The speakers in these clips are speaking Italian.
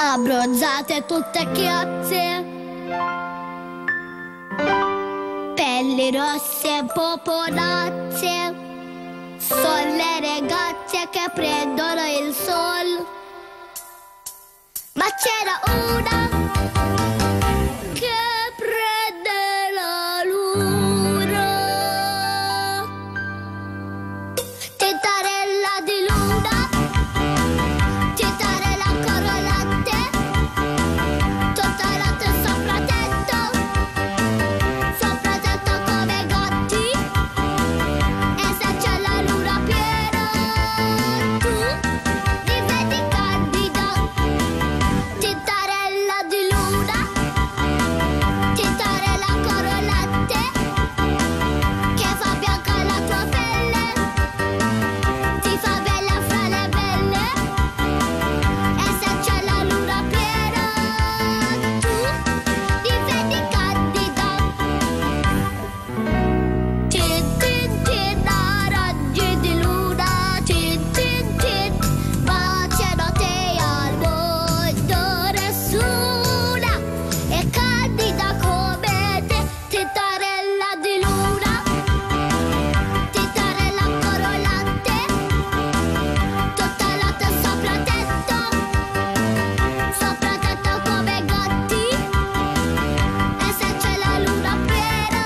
Abbronzate tutte chiazze, pelli rosse e popolazze, sono le ragazze che prendono il sol. Ma c'era una che prende la luna, tintarella di luna, tintarella ancora latte, tutta latte sopra tetto come gatti, e se c'è la luna piena tu diventi candida. Tintarella di luna, tintarella ancora latte, che fa bianca la tua pelle, ti fa bella fra le belle, e se c'è la luna piena tu diventi candida. Tin tin tin, raggi di luna, tin tin tin, baciano te al mondo, nessuna è candida come te. Tintarella di luna, tintarella ancora latte, tutta latte sopra tetto come gatti, e se c'è la luna piena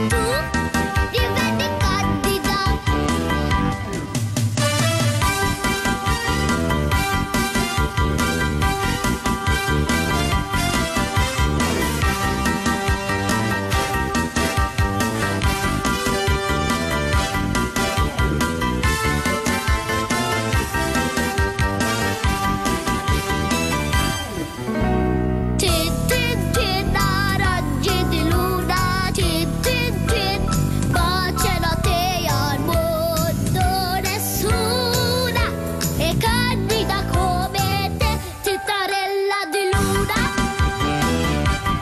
tu diventi candida. Tin tin tin, raggi di luna, tin tin tin, baciano te al mondo, nessuna è candida come te. Tintarella di luna,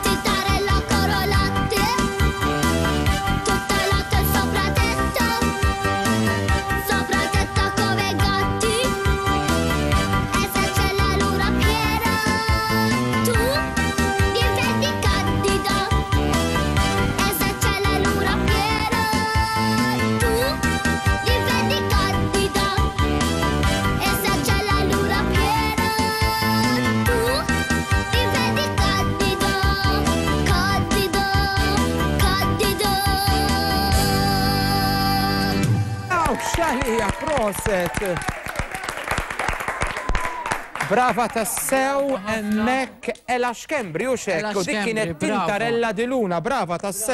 tintarella ancora latte, tutta latte sopra tetto come gatti, e se c'è la luna piena tu diventi candida, e se c'è la luna piena tu diventi candida, e se c'è la luna piena tu diventi candido, candido, candido. Ciao Xalija, proset! Brava tassew, emmek Ela Xkembri, u xekk, u dik kienet Brava. Tintarella di luna, brava tassew.